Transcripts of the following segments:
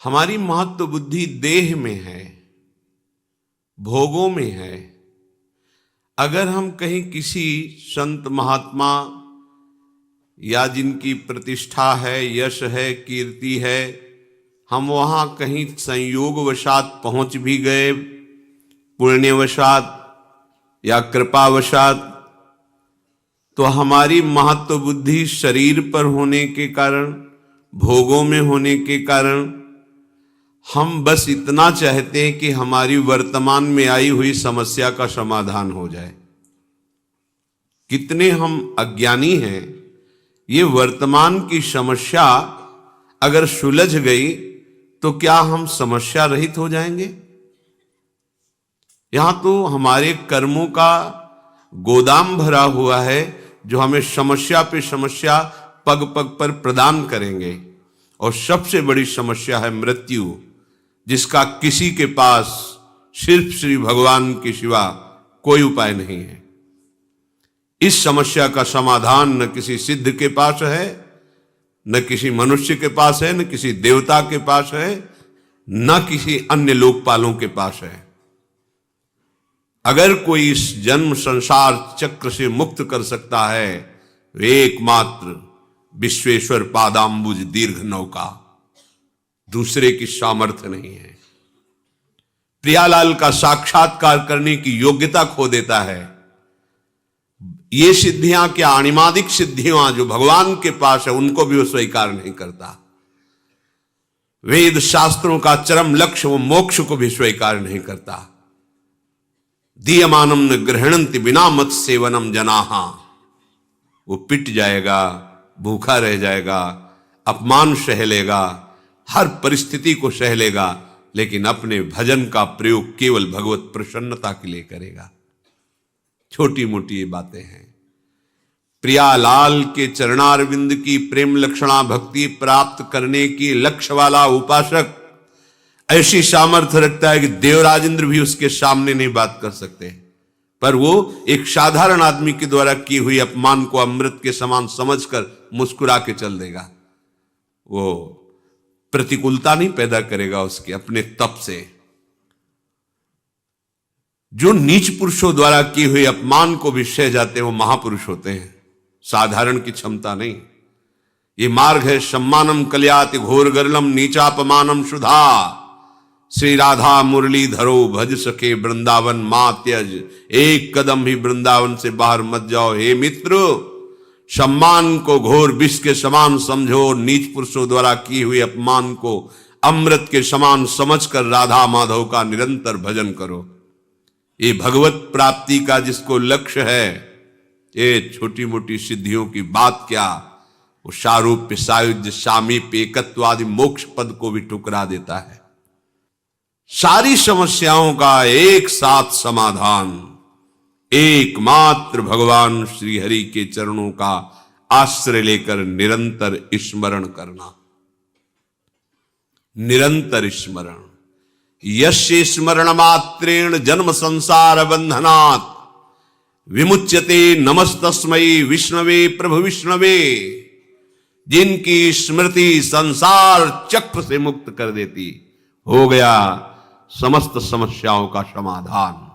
हमारी महत्व बुद्धि देह में है, भोगों में है। अगर हम कहीं किसी संत महात्मा या जिनकी प्रतिष्ठा है, यश है, कीर्ति है, हम वहां कहीं संयोगवशात पहुंच भी गए, पुण्यवशात या कृपावशात, तो हमारी महत्व बुद्धि शरीर पर होने के कारण, भोगों में होने के कारण, हम बस इतना चाहते हैं कि हमारी वर्तमान में आई हुई समस्या का समाधान हो जाए। कितने हम अज्ञानी हैं। ये वर्तमान की समस्या अगर सुलझ गई तो क्या हम समस्या रहित हो जाएंगे? यहां तो हमारे कर्मों का गोदाम भरा हुआ है जो हमें समस्या पे समस्या पग पग पर प्रदान करेंगे। और सबसे बड़ी समस्या है मृत्यु, जिसका किसी के पास सिर्फ श्री भगवान के सिवा कोई उपाय नहीं है। इस समस्या का समाधान न किसी सिद्ध के पास है, न किसी मनुष्य के पास है, न किसी देवता के पास है, न किसी अन्य लोकपालों के पास है। अगर कोई इस जन्म संसार चक्र से मुक्त कर सकता है, वे एकमात्र विश्वेश्वर पादाम्बुज दीर्घ नौका, दूसरे की सामर्थ्य नहीं है। प्रियालाल का साक्षात्कार करने की योग्यता खो देता है। ये सिद्धियां क्या, अणिमादिक सिद्धियां जो भगवान के पास है, उनको भी वो स्वीकार नहीं करता। वेद शास्त्रों का चरम लक्ष्य, वो मोक्ष को भी स्वीकार नहीं करता। दीयमानम न गृहणंति बिना मत सेवनम जनाहा, वो पिट जाएगा, भूखा रह जाएगा, अपमान सह लेगा, हर परिस्थिति को सह लेगा, लेकिन अपने भजन का प्रयोग केवल भगवत प्रसन्नता के लिए करेगा। छोटी मोटी ये बातें हैं। प्रियालाल के चरणारविंद की प्रेम लक्षणा भक्ति प्राप्त करने की लक्ष्य वाला उपासक ऐसी सामर्थ्य रखता है कि देवराजेंद्र भी उसके सामने नहीं बात कर सकते, पर वो एक साधारण आदमी के द्वारा की हुई अपमान को अमृत के समान समझकर मुस्कुरा के चल देगा। वो प्रतिकूलता नहीं पैदा करेगा उसके अपने तप से। जो नीच पुरुषों द्वारा की हुई अपमान को भी सह जाते हैं, वो महापुरुष होते हैं, साधारण की क्षमता नहीं। ये मार्ग है सम्मानम कल्याति घोर गरलम नीचापमानम सुधा, श्री राधा मुरली धरो भज सके वृंदावन मां त्यज, एक कदम भी वृंदावन से बाहर मत जाओ। हे मित्र, सम्मान को घोर विष के समान समझो, नीच पुरुषों द्वारा की हुई अपमान को अमृत के समान समझकर राधा माधव का निरंतर भजन करो। ये भगवत प्राप्ति का जिसको लक्ष्य है, ये छोटी मोटी सिद्धियों की बात क्या, वो सारूप्य सायुज्य सामीप्य एकत्व आदि मोक्ष पद को भी ठुकरा देता है। सारी समस्याओं का एक साथ समाधान एकमात्र भगवान श्री हरि के चरणों का आश्रय लेकर निरंतर स्मरण करना। निरंतर स्मरण। यस्य स्मरण मात्रेण जन्म संसार बंधनात् विमुच्यते नमस्तस्मै विष्णवे प्रभु विष्णवे। जिनकी स्मृति संसार चक्र से मुक्त कर देती, हो गया समस्त समस्याओं का समाधान।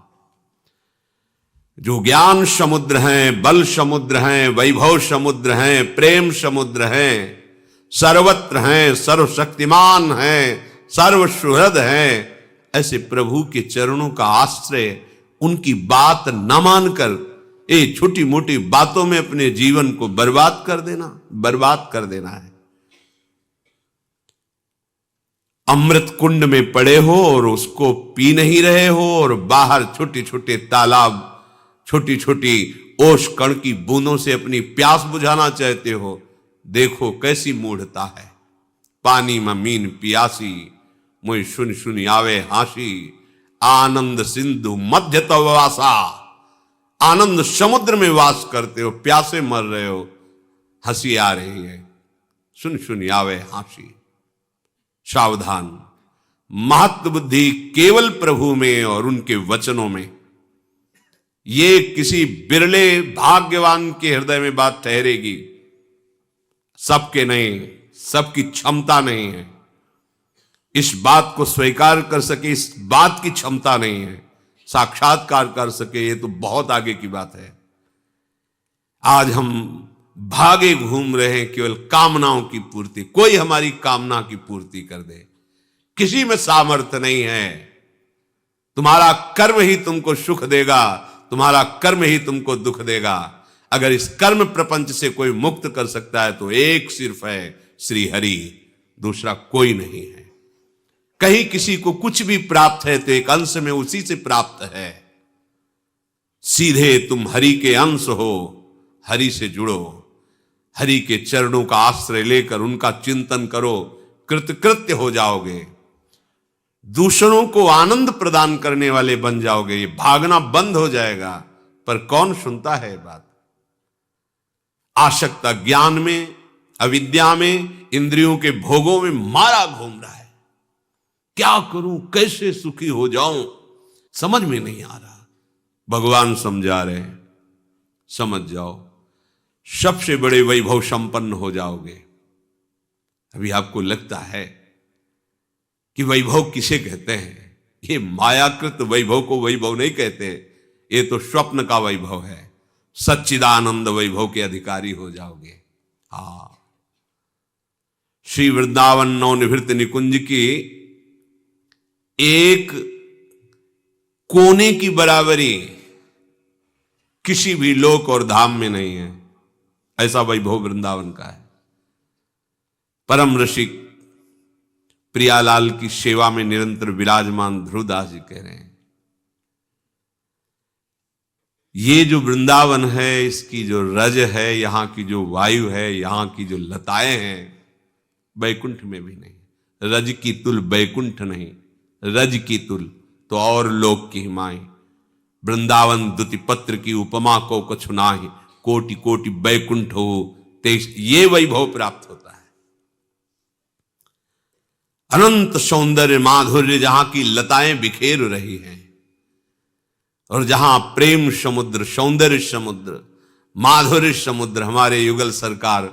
जो ज्ञान समुद्र हैं, बल समुद्र हैं, वैभव समुद्र हैं, प्रेम समुद्र हैं, सर्वत्र हैं, सर्वशक्तिमान हैं, सर्वसुहृद हैं, ऐसे प्रभु के चरणों का आश्रय, उनकी बात न मानकर ये छोटी मोटी बातों में अपने जीवन को बर्बाद कर देना है। अमृत कुंड में पड़े हो और उसको पी नहीं रहे हो, और बाहर छोटे छोटे तालाब, छोटी छोटी ओश कण की बूंदों से अपनी प्यास बुझाना चाहते हो। देखो कैसी मूढ़ता है। पानी में मीन पियासी, मुझ सुन सुन आवे हासी, आनंद सिंधु मध्य तव वासा। आनंद समुद्र में वास करते हो, प्यासे मर रहे हो, हंसी आ रही है, सुन सुन आवे हासी। सावधान। महत्व बुद्धि केवल प्रभु में और उनके वचनों में। ये किसी बिरले भाग्यवान के हृदय में बात ठहरेगी, सबके नहीं, सबकी क्षमता नहीं है। इस बात को स्वीकार कर सके, इस बात की क्षमता नहीं है, साक्षात्कार कर सके, ये तो बहुत आगे की बात है। आज हम भागे घूम रहे हैं केवल कामनाओं की पूर्ति, कोई हमारी कामना की पूर्ति कर दे, किसी में सामर्थ्य नहीं है। तुम्हारा कर्म ही तुमको सुख देगा, तुम्हारा कर्म ही तुमको दुख देगा। अगर इस कर्म प्रपंच से कोई मुक्त कर सकता है तो एक सिर्फ है श्री हरि, दूसरा कोई नहीं है। कहीं किसी को कुछ भी प्राप्त है तो एक अंश में उसी से प्राप्त है। सीधे तुम हरि के अंश हो, हरि से जुड़ो, हरि के चरणों का आश्रय लेकर उनका चिंतन करो, कृतकृत्य हो जाओगे, दूसरों को आनंद प्रदान करने वाले बन जाओगे। ये भागना बंद हो जाएगा। पर कौन सुनता है बात? आसक्ता ज्ञान में, अविद्या में, इंद्रियों के भोगों में मारा घूम रहा है। क्या करूं, कैसे सुखी हो जाऊं, समझ में नहीं आ रहा। भगवान समझा रहे हैं, समझ जाओ, सबसे बड़े वैभव संपन्न हो जाओगे। अभी आपको लगता है कि वैभव किसे कहते हैं? ये मायाकृत वैभव को वैभव नहीं कहते, ये तो स्वप्न का वैभव है। सच्चिदानंद वैभव के अधिकारी हो जाओगे। हाँ, श्री वृंदावन नवनिभृत निकुंज की एक कोने की बराबरी किसी भी लोक और धाम में नहीं है। ऐसा वैभव वृंदावन का है। परम रसिक प्रियालाल की सेवा में निरंतर विराजमान ध्रुवदास जी कह रहे हैं, ये जो वृंदावन है, इसकी जो रज है, यहां की जो वायु है, यहां की जो लताएं हैं, बैकुंठ में भी नहीं। रज की तुल बैकुंठ नहीं, रज की तुल तो और लोक की हिमाई। वृंदावन दुति पत्र की उपमा को कछु नाही, कोटि कोटि बैकुंठ हो तेज, ये वैभव प्राप्त होता है। अनंत सौंदर्य माधुर्य, जहां की लताएं बिखेर रही हैं, और जहां प्रेम समुद्र, सौंदर्य समुद्र, माधुर्य समुद्र, हमारे युगल सरकार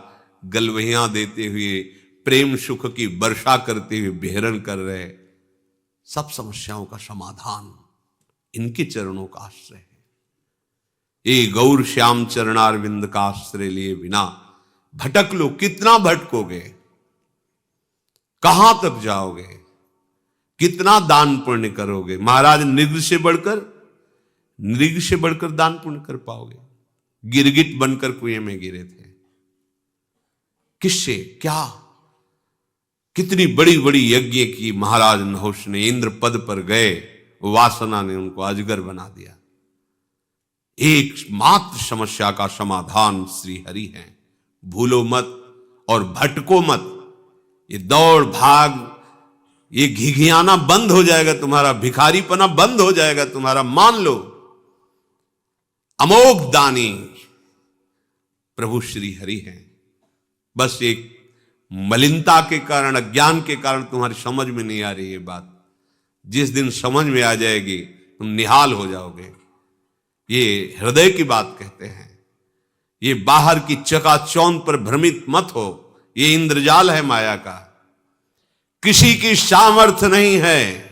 गलवहियां देते हुए प्रेम सुख की वर्षा करते हुए बेहरण कर रहे। सब समस्याओं का समाधान इनके चरणों का आश्रय है। ये गौर श्याम चरणारविंद का आश्रय लिए बिना भटक लो, कितना भटकोगे, कहां तक जाओगे, कितना दान पुण्य करोगे? महाराज नृग से बढ़कर दान पुण्य कर पाओगे? गिरगिट बनकर कुएं में गिरे थे। किससे क्या? कितनी बड़ी बड़ी यज्ञ की महाराज नहुष ने, इंद्र पद पर गए, वासना ने उनको अजगर बना दिया। एकमात्र समस्या का समाधान श्री हरि है। भूलो मत और भटको मत। ये दौड़ भाग, ये घिघियाना बंद हो जाएगा तुम्हारा, भिखारीपना बंद हो जाएगा तुम्हारा। मान लो अमोघ दानी प्रभु श्री हरि हैं। बस एक मलिनता के कारण, अज्ञान के कारण तुम्हारी समझ में नहीं आ रही ये बात। जिस दिन समझ में आ जाएगी तुम निहाल हो जाओगे। ये हृदय की बात कहते हैं। ये बाहर की चकाचौंध पर भ्रमित मत हो, ये इंद्रजाल है माया का। किसी की सामर्थ्य नहीं है।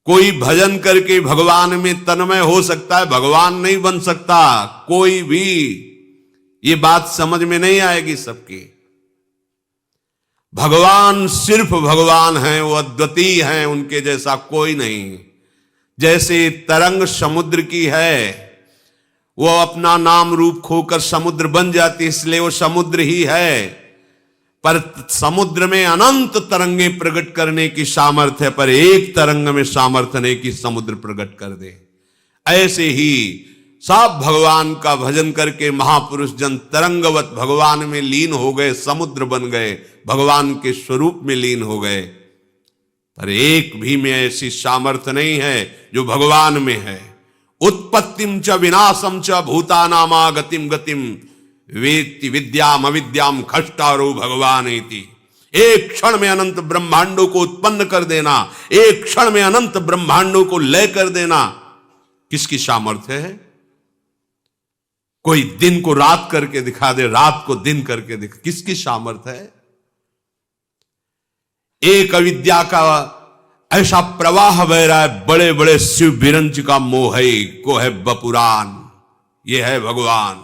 कोई भजन करके भगवान में तन्मय हो सकता है, भगवान नहीं बन सकता कोई भी। ये बात समझ में नहीं आएगी सबकी। भगवान सिर्फ भगवान हैं, वो अद्वितीय हैं, उनके जैसा कोई नहीं। जैसे तरंग समुद्र की है, वो अपना नाम रूप खोकर समुद्र बन जाती है, इसलिए वो समुद्र ही है। पर समुद्र में अनंत तरंगे प्रकट करने की सामर्थ्य है, पर एक तरंग में सामर्थ्य नहीं कि समुद्र प्रकट कर दे। ऐसे ही सब भगवान का भजन करके महापुरुष जन तरंगवत भगवान में लीन हो गए, समुद्र बन गए, भगवान के स्वरूप में लीन हो गए। पर एक भी में ऐसी सामर्थ्य नहीं है जो भगवान में है। उत्पत्तिम च विनाशम च भूतानामा गतिम गतिम वेत्ति विद्याम अविद्याम खष्टारो भगवान इति। एक क्षण में अनंत ब्रह्मांडों को उत्पन्न कर देना, एक क्षण में अनंत ब्रह्मांडों को लय कर देना, किसकी सामर्थ्य है? कोई दिन को रात करके दिखा दे, रात को दिन करके दिखा, किसकी सामर्थ्य है? एक अविद्या का ऐसा प्रवाह बह रहा है, बड़े बड़े शिव बिरंज का मोह है, को है बपुरान, ये है भगवान।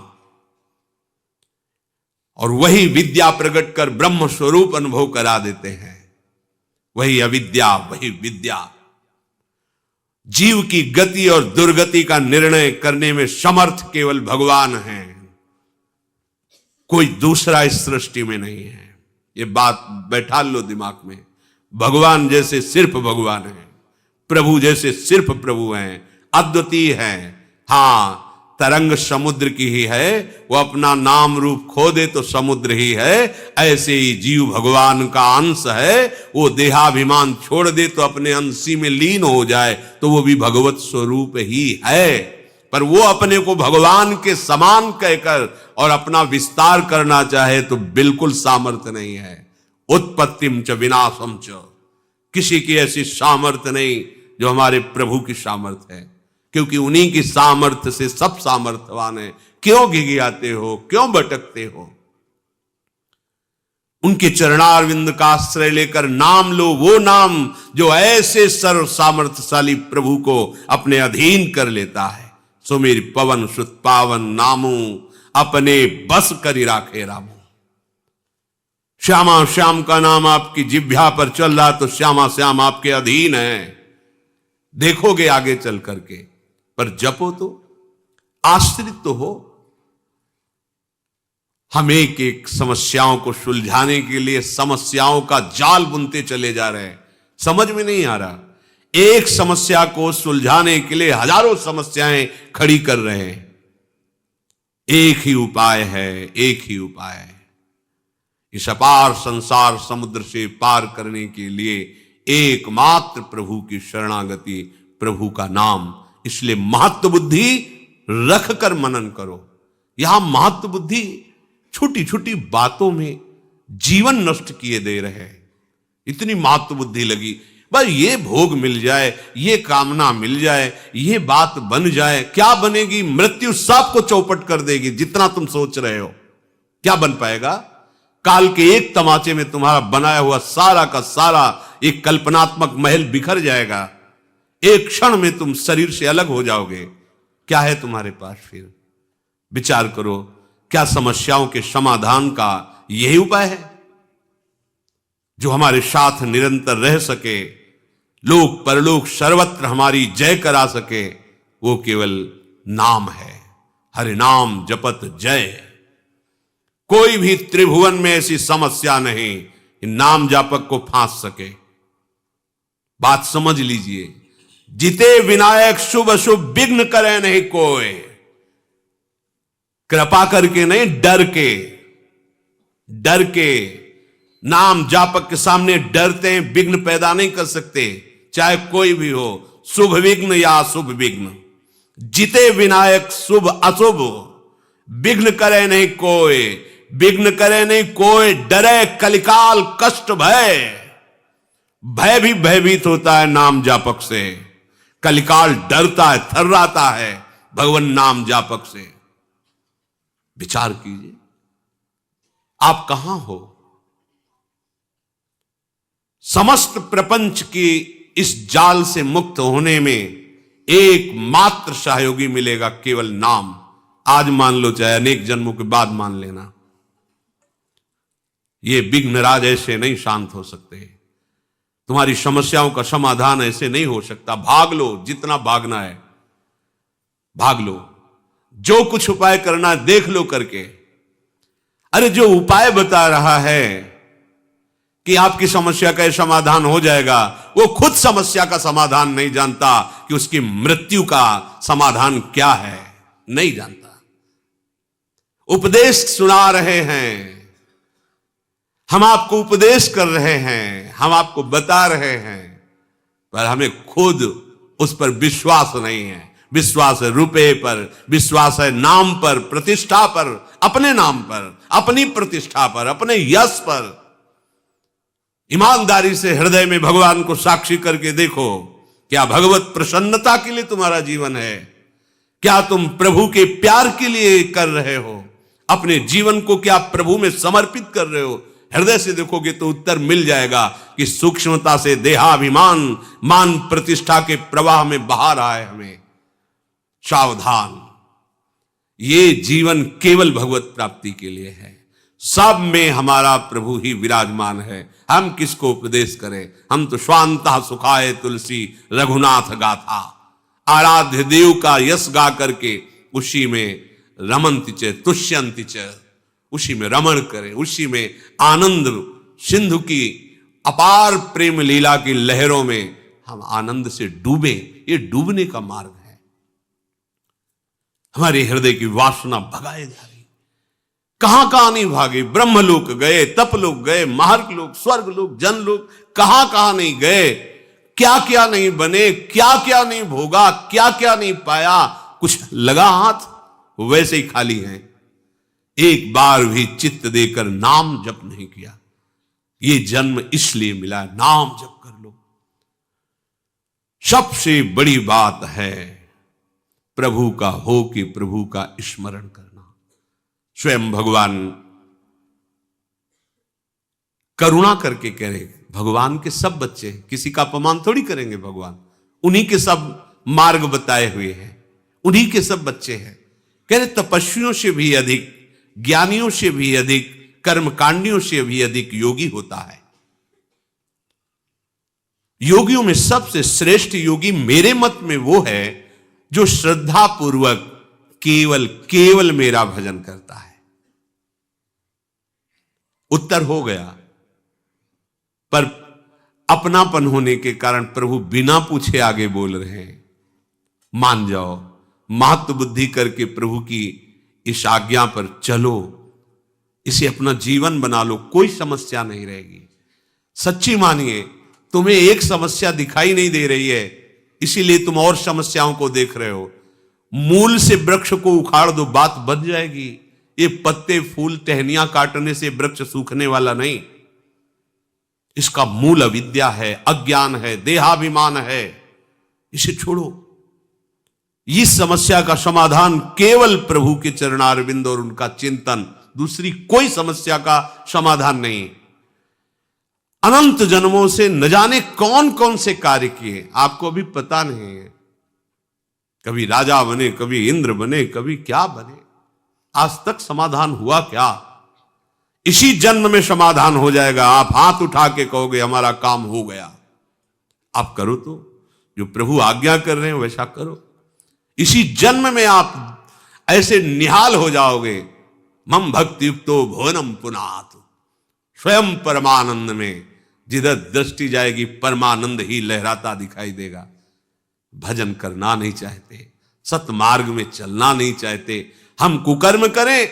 और वही विद्या प्रकट कर ब्रह्म स्वरूप अनुभव करा देते हैं। वही अविद्या, वही विद्या। जीव की गति और दुर्गति का निर्णय करने में समर्थ केवल भगवान हैं, कोई दूसरा इस सृष्टि में नहीं है। ये बात बैठा लो दिमाग में। भगवान जैसे सिर्फ भगवान है, प्रभु जैसे सिर्फ प्रभु हैं, अद्वितीय हैं। हां, तरंग समुद्र की ही है, वो अपना नाम रूप खो दे तो समुद्र ही है। ऐसे ही जीव भगवान का अंश है, वो देहाभिमान छोड़ दे तो अपने अंशी में लीन हो जाए तो वो भी भगवत स्वरूप ही है। पर वो अपने को भगवान के समान कहकर और अपना विस्तार करना चाहे तो बिल्कुल सामर्थ्य नहीं है। उत्पत्तिम च विनाशम च, किसी की ऐसी सामर्थ्य नहीं जो हमारे प्रभु की सामर्थ्य है, क्योंकि उन्हीं की सामर्थ्य से सब सामर्थ्यवान है। क्यों घिघियाते हो, क्यों भटकते हो? उनके चरणारविंद का आश्रय लेकर नाम लो, वो नाम जो ऐसे सर्व सामर्थ्यशाली प्रभु को अपने अधीन कर लेता है। सो मेरी पवन सुत पावन नामू, अपने बस करी राखे रामू। श्यामा श्याम का नाम आपकी जिह्वा पर चल रहा तो श्यामा श्याम आपके अधीन है, देखोगे आगे चल करके। पर जपो तो, आश्रित तो हो। हम एक एक समस्याओं को सुलझाने के लिए समस्याओं का जाल बुनते चले जा रहे हैं, समझ में नहीं आ रहा। एक समस्या को सुलझाने के लिए हजारों समस्याएं खड़ी कर रहे हैं। एक ही उपाय है, एक ही उपाय है। इस अपार संसार समुद्र से पार करने के लिए एकमात्र प्रभु की शरणागति, प्रभु का नाम। इसलिए महत्व बुद्धि रख कर मनन करो। यहां महत्व बुद्धि छोटी छोटी बातों में जीवन नष्ट किए दे रहे हैं। इतनी महत्व बुद्धि लगी, बस ये भोग मिल जाए, ये कामना मिल जाए, ये बात बन जाए। क्या बनेगी? मृत्यु सबको चौपट कर देगी। जितना तुम सोच रहे हो क्या बन पाएगा? काल के एक तमाचे में तुम्हारा बनाया हुआ सारा का सारा एक कल्पनात्मक महल बिखर जाएगा। एक क्षण में तुम शरीर से अलग हो जाओगे। क्या है तुम्हारे पास फिर? विचार करो, क्या समस्याओं के समाधान का यही उपाय है जो हमारे साथ निरंतर रह सके, लोक परलोक सर्वत्र हमारी जय करा सके? वो केवल नाम है। हरि नाम जपत जय। कोई भी त्रिभुवन में ऐसी समस्या नहीं नाम जापक को फांस सके। बात समझ लीजिए। जिते विनायक शुभ अशुभ विघ्न करे नहीं कोई। कृपा करके नहीं, डर के। डर के नाम जापक के सामने डरते हैं, विघ्न पैदा नहीं कर सकते, चाहे कोई भी हो, शुभ विघ्न या अशुभ विघ्न। जिते विनायक शुभ अशुभ विघ्न करे नहीं कोई। विघ्न करे नहीं कोई, डरे कलिकाल कष्ट भय। भय भी भयभीत होता है नाम जापक से। कलिकाल डरता है, थर्राता है भगवान नाम जापक से। विचार कीजिए, आप कहां हो? समस्त प्रपंच की इस जाल से मुक्त होने में एकमात्र सहयोगी मिलेगा, केवल नाम। आज मान लो, चाहे अनेक जन्मों के बाद मान लेना। ये विघ्नराज ऐसे नहीं शांत हो सकते। तुम्हारी समस्याओं का समाधान ऐसे नहीं हो सकता। भाग लो, जितना भागना है भाग लो। जो कुछ उपाय करना है देख लो करके। अरे जो उपाय बता रहा है कि आपकी समस्या का समाधान हो जाएगा, वो खुद समस्या का समाधान नहीं जानता कि उसकी मृत्यु का समाधान क्या है, नहीं जानता। उपदेश सुना रहे हैं, हम आपको उपदेश कर रहे हैं, हम आपको बता रहे हैं, पर हमें खुद उस पर विश्वास नहीं है। विश्वास है रुपए पर, विश्वास है नाम पर, प्रतिष्ठा पर, अपने नाम पर, अपनी प्रतिष्ठा पर, अपने यश पर। ईमानदारी से हृदय में भगवान को साक्षी करके देखो, क्या भगवत प्रसन्नता के लिए तुम्हारा जीवन है? क्या तुम प्रभु के प्यार के लिए कर रहे हो? अपने जीवन को क्या प्रभु में समर्पित कर रहे हो? हृदय से देखोगे तो उत्तर मिल जाएगा कि सूक्ष्मता से देहाभिमान मान प्रतिष्ठा के प्रवाह में बहा रहा है हमें। सावधान, ये जीवन केवल भगवत प्राप्ति के लिए है। सब में हमारा प्रभु ही विराजमान है। हम किसको उपदेश करें? हम तो स्वांतः सुखाय तुलसी रघुनाथ गाथा, आराध्य देव का यश गा करके उसी में रमन्ति च तुष्यन्ति च, उसी में रमण करें, उसी में आनंद सिंधु की अपार प्रेम लीला की लहरों में हम आनंद से डूबे। ये डूबने का मार्ग है। हमारे हृदय की वासना भगाए जा रही, कहां कहां नहीं भागे। ब्रह्मलोक गए, तपलोक गए, महार्ग लोक, स्वर्ग लोक, जनलोक, कहां कहां नहीं गए। क्या क्या नहीं बने, क्या क्या नहीं भोगा, क्या क्या नहीं पाया। कुछ लगा हाथ वैसे ही खाली हैं। एक बार भी चित्त देकर नाम जप नहीं किया। ये जन्म इसलिए मिला, नाम जप कर लो। सबसे बड़ी बात है प्रभु का हो कि प्रभु का स्मरण करना। स्वयं भगवान करुणा करके कह रहे, भगवान के सब बच्चे, किसी का अपमान थोड़ी करेंगे भगवान। उन्हीं के सब मार्ग बताए हुए हैं, उन्हीं के सब बच्चे हैं। कह रहे तपस्वियों से भी अधिक, ज्ञानियों से भी अधिक, कर्मकांडियों से भी अधिक योगी होता है। योगियों में सबसे श्रेष्ठ योगी मेरे मत में वो है जो श्रद्धा पूर्वक केवल केवल मेरा भजन करता है। उत्तर हो गया, पर अपनापन होने के कारण प्रभु बिना पूछे आगे बोल रहे हैं। मान जाओ, महत्व बुद्धि करके प्रभु की इस आज्ञा पर चलो, इसे अपना जीवन बना लो, कोई समस्या नहीं रहेगी। सच्ची मानिए, तुम्हें एक समस्या दिखाई नहीं दे रही है, इसीलिए तुम और समस्याओं को देख रहे हो। मूल से वृक्ष को उखाड़ दो, बात बन जाएगी। ये पत्ते फूल टहनियां काटने से वृक्ष सूखने वाला नहीं। इसका मूल अविद्या है, अज्ञान है, देहाभिमान है। इसे छोड़ो। इस समस्या का समाधान केवल प्रभु के चरणारविंद और उनका चिंतन, दूसरी कोई समस्या का समाधान नहीं। अनंत जन्मों से न जाने कौन कौन से कार्य किए, आपको अभी पता नहीं है। कभी राजा बने, कभी इंद्र बने, कभी क्या बने, आज तक समाधान हुआ क्या? इसी जन्म में समाधान हो जाएगा। आप हाथ उठा के कहोगे हमारा काम हो गया। आप करो तो, जो प्रभु आज्ञा कर रहे हैं वैसा करो। इसी जन्म में आप ऐसे निहाल हो जाओगे। मम भक्ति युक्तो भुवनम पुनात, स्वयं परमानंद में जिधर दृष्टि जाएगी परमानंद ही लहराता दिखाई देगा। भजन करना नहीं चाहते, सतमार्ग में चलना नहीं चाहते, हम कुकर्म करें,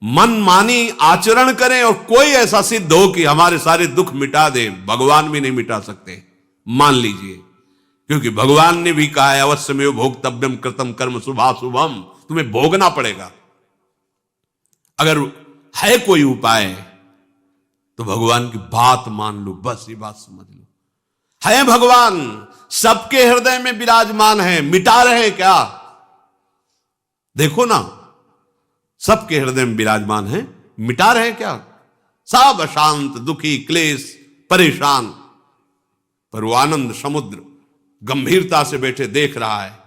मनमानी आचरण करें और कोई ऐसा सिद्ध हो कि हमारे सारे दुख मिटा दे, भगवान भी नहीं मिटा सकते। मान लीजिए, क्योंकि भगवान ने भी कहा है अवश्यमेव भोक्तव्यम कृतम कर्म शुभाशुभम, तुम्हें भोगना पड़ेगा। अगर है कोई उपाय तो भगवान की बात मान लो, बस ये बात समझ लो। है भगवान, सबके हृदय में विराजमान है, मिटा रहे क्या? देखो ना, सबके हृदय में विराजमान है, मिटा रहे क्या? सब अशांत, दुखी, क्लेश, परेशान, पर वो आनंद समुद्र गंभीरता से बैठे देख रहा है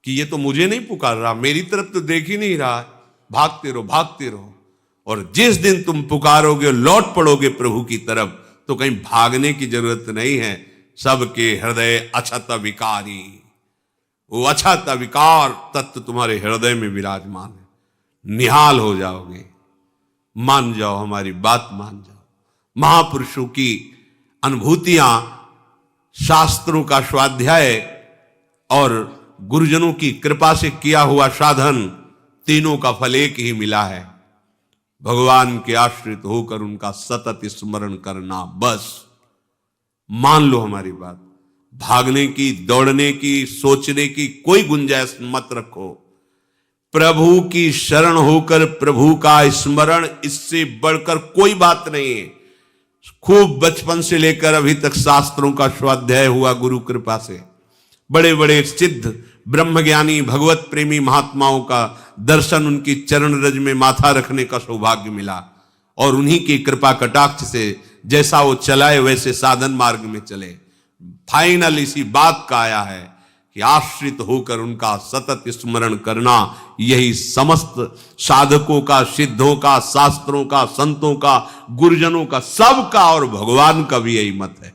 कि ये तो मुझे नहीं पुकार रहा, मेरी तरफ तो देख ही नहीं रहा है। भागते रहो, भागते रहो। और जिस दिन तुम पुकारोगे, लौट पड़ोगे प्रभु की तरफ, तो कहीं भागने की जरूरत नहीं है। सबके हृदय अछत विकारी, वो अछत विकार तत्व तुम्हारे हृदय में विराजमान है। निहाल हो जाओगे। मान जाओ, हमारी बात मान जाओ। महापुरुषों की अनुभूतियां, शास्त्रों का स्वाध्याय और गुरुजनों की कृपा से किया हुआ साधन, तीनों का फल एक ही मिला है। भगवान के आश्रित होकर उनका सतत स्मरण करना। बस मान लो हमारी बात। भागने की, दौड़ने की, सोचने की कोई गुंजाइश मत रखो। प्रभु की शरण होकर प्रभु का स्मरण, इससे बढ़कर कोई बात नहीं है। खूब बचपन से लेकर अभी तक शास्त्रों का स्वाध्याय हुआ गुरु कृपा से। बड़े बड़े सिद्ध ब्रह्मज्ञानी भगवत प्रेमी महात्माओं का दर्शन, उनकी चरण रज में माथा रखने का सौभाग्य मिला। और उन्हीं की कृपा कटाक्ष से जैसा वो चलाए वैसे साधन मार्ग में चले। फाइनल इसी बात का आया है कि आश्रित होकर उनका सतत स्मरण करना, यही समस्त साधकों का, सिद्धों का, शास्त्रों का, संतों का, गुरुजनों का, सबका और भगवान का भी यही मत है।